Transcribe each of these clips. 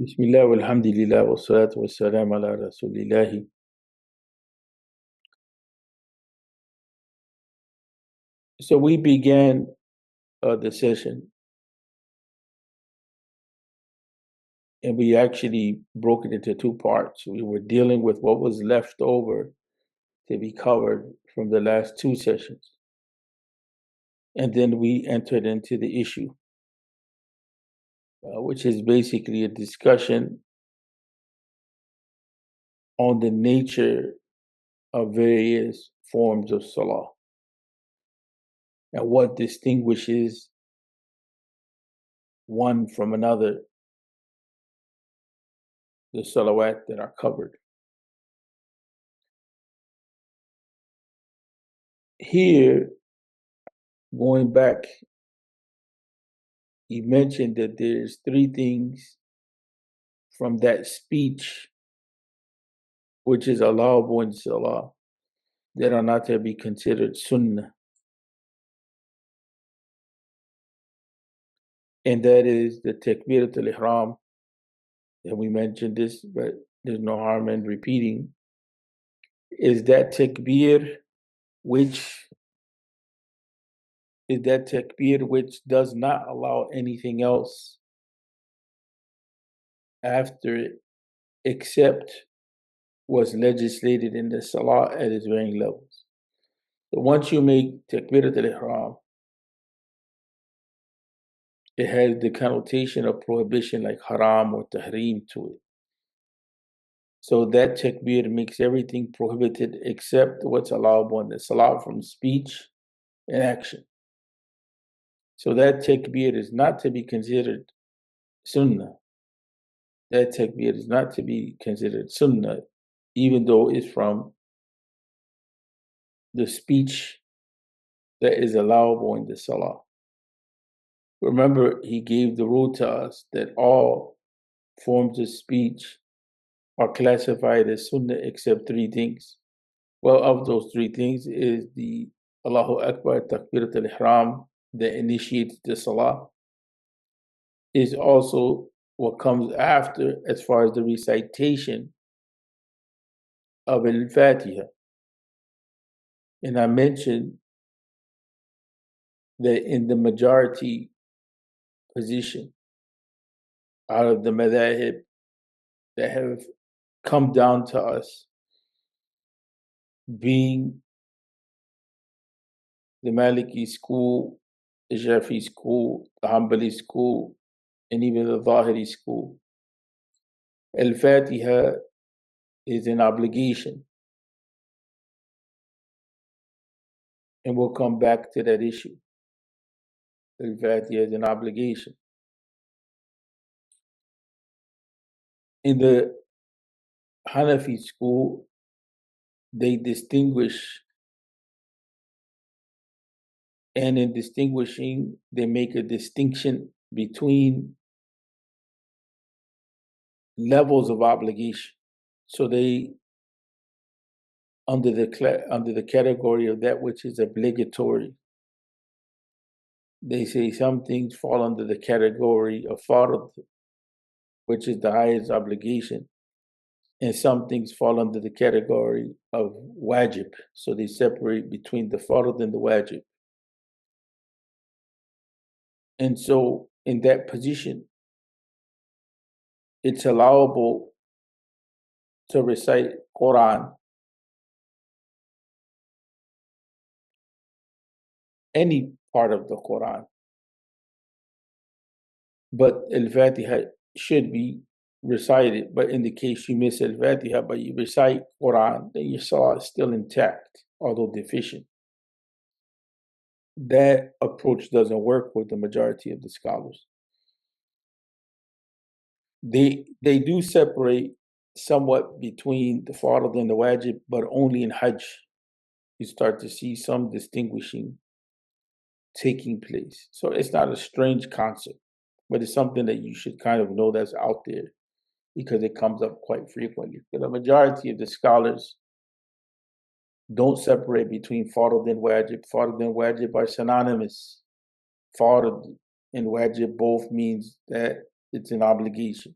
Bismillah walhamdulillah wa salatu wa salam ala rasulillahi. So we began the session and we actually broke it into two parts. We were dealing with what was left over to be covered from the last two sessions. And then we entered into the issue, which is basically a discussion on the nature of various forms of salah and what distinguishes one from another, the salawat that are covered. Here, going back, he mentioned that there's three things from that speech which is allowable in Salah that are not to be considered sunnah. And that is the takbirat al-ihram. And we mentioned this, but there's no harm in repeating. Is that takbir which does not allow anything else after it except what's legislated in the Salah at its varying levels. So once you make takbirat al-ihram, it has the connotation of prohibition like haram or tahrim to it. So that takbir makes everything prohibited except what's allowable in the salah from speech and action. So that takbir is not to be considered sunnah. That takbir is not to be considered sunnah, even though it's from the speech that is allowable in the salah. Remember, he gave the rule to us that all forms of speech are classified as sunnah except three things. Well, of those three things is the Allahu Akbar, Takbirat al-Ihram that initiates the Salah, is also what comes after as far as the recitation of al-Fatiha. And I mentioned that in the majority position out of the madhahib that have come down to us, being the Maliki school, the Shafi school, the Hanbali school, and even the Zahiri school, Al-Fatiha is an obligation. And we'll come back to that issue. Al-Fatiha is an obligation. In the Hanafi school, they distinguish, and in distinguishing, they make a distinction between levels of obligation. So they, under the category of that which is obligatory, they say some things fall under the category of fard, which is the highest obligation, and some things fall under the category of wajib. So they separate between the fard and the wajib. And so in that position, it's allowable to recite Quran, any part of the Quran. But Al-Fatiha should be recited. But in the case you miss Al-Fatiha, but you recite Quran, then your salah is still intact, although deficient. That approach doesn't work with the majority of the scholars. They do separate somewhat between the fard and the wajib, but only in Hajj you start to see some distinguishing taking place. So it's not a strange concept, but it's something that you should kind of know that's out there because it comes up quite frequently. But the majority of the scholars don't separate between fard and wajib. Fard and wajib are synonymous. Fard and wajib both means that it's an obligation.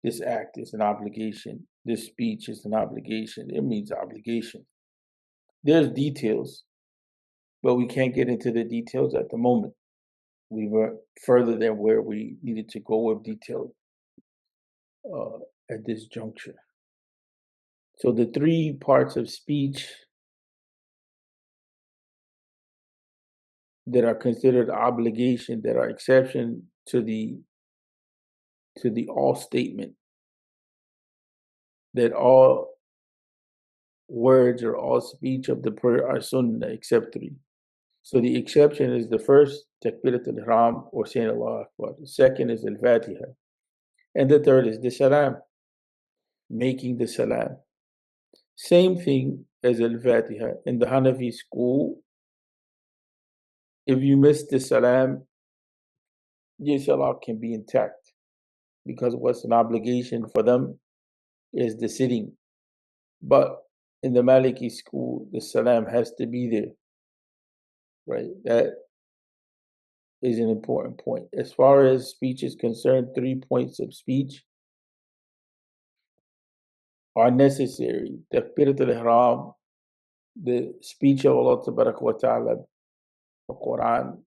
this act is an obligation, this speech is an obligation. It means obligation. There's details, but we can't get into the details at the moment. We were further than where we needed to go with detail at this juncture. So the three parts of speech that are considered obligation, that are exception to the all statement, that all words or all speech of the prayer are sunnah except three. So the exception is the first, takbirat al-ihram, or saying Allah Akbar. The second is al-Fatiha. And the third is the salam, making the salam. Same thing as al-Fatiha. In the Hanafi school, if you miss the salam, your salah can be intact, because what's an obligation for them is the sitting. But in the Maliki school, the salam has to be there, right? That is an important point. As far as speech is concerned, 3 points of speech are necessary. Takbirat al-ihram, the speech of Allah wa ta'ala, the Quran,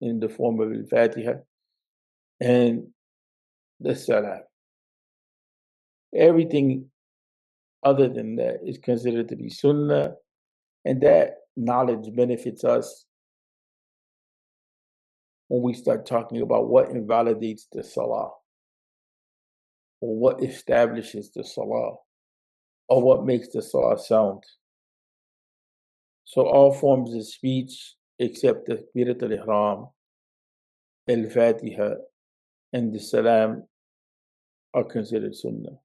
in the form of al-Fatiha, and the salam. Everything other than that is considered to be sunnah, and that knowledge benefits us when we start talking about what invalidates the salah, or what establishes the salah, or what makes the salah sound. So all forms of speech except the takbirat al-ihram, al-Fatiha, and the salam are considered sunnah.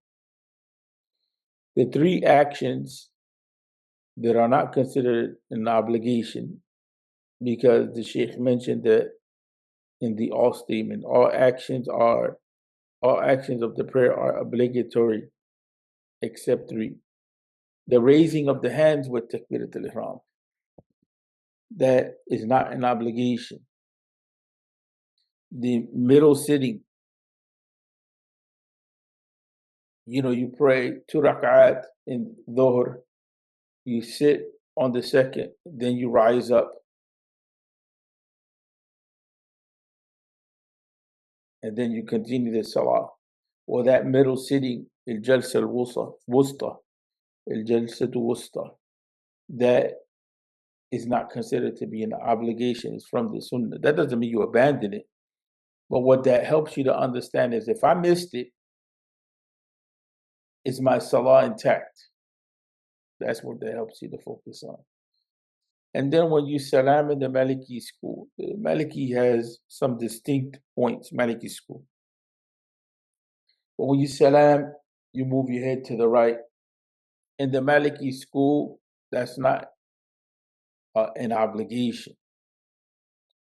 The three actions that are not considered an obligation, because the Sheikh mentioned that in the all statement, all actions of the prayer are obligatory except three. The raising of the hands with takbirat al-ihram, that is not an obligation. The middle sitting, you pray 2 rak'at in dhuhr, you sit on the second, then you rise up, and then you continue the salah. Or that middle sitting, al-jalsa al-wusta, al-jalsa wusta, that is not considered to be an obligation. It's from the sunnah. That doesn't mean you abandon it. But what that helps you to understand is, if I missed it, is my salah intact? That's what that helps you to focus on. And then when you salam in the Maliki school, the Maliki has some distinct points, Maliki school. But when you salam, you move your head to the right. In the Maliki school, that's not an obligation.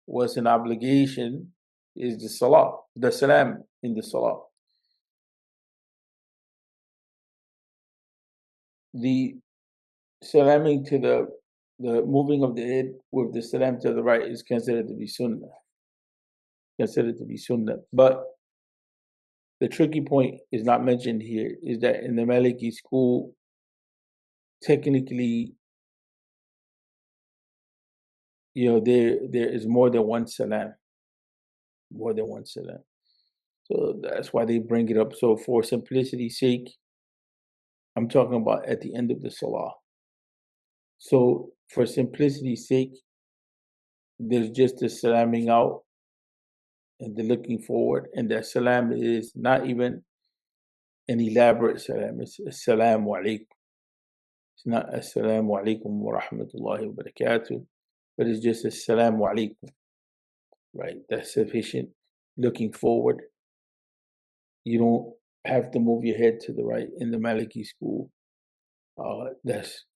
What's an obligation is the salah, the salam in the salah. The salaming to the moving of the head with the salam to the right is considered to be sunnah. But the tricky point is not mentioned here, is that in the Maliki school, technically, there is more than one salam. So that's why they bring it up. So for simplicity's sake, I'm talking about at the end of the salah. So for simplicity's sake, there's just the salamming out and the looking forward, and that salam is not even an elaborate salam. It's assalamu alaikum. It's not assalamu alaikum wa rahmatullahi wa barakatuh, but it's just assalamu alaikum, right? That's sufficient. Looking forward. You don't have to move your head to the right in the Maliki school. That's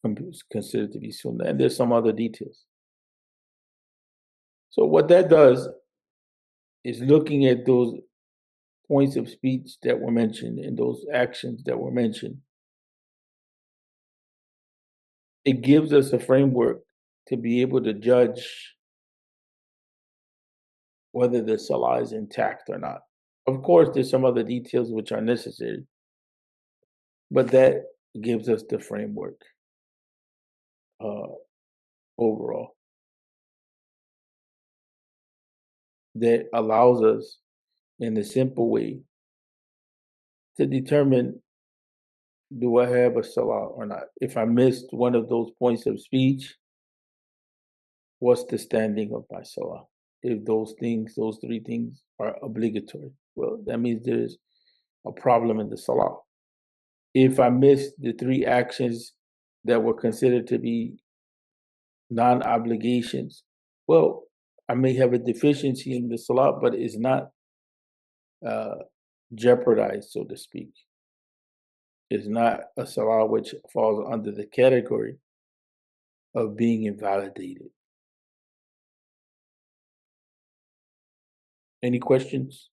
considered to be sunnah, and there's some other details. So what that does is, looking at those points of speech that were mentioned and those actions that were mentioned, it gives us a framework to be able to judge whether the salah is intact or not. Of course, there's some other details which are necessary, but that gives us the framework uh, overall that allows us, in a simple way, to determine, do I have a salah or not? If I missed one of those points of speech, what's the standing of my salah? If those things, those three things are obligatory, well, that means there's a problem in the salah. If I missed the three actions that were considered to be non-obligations, well, I may have a deficiency in the salah, but it's not uh, jeopardized, so to speak. It's not a salah which falls under the category of being invalidated. Any questions?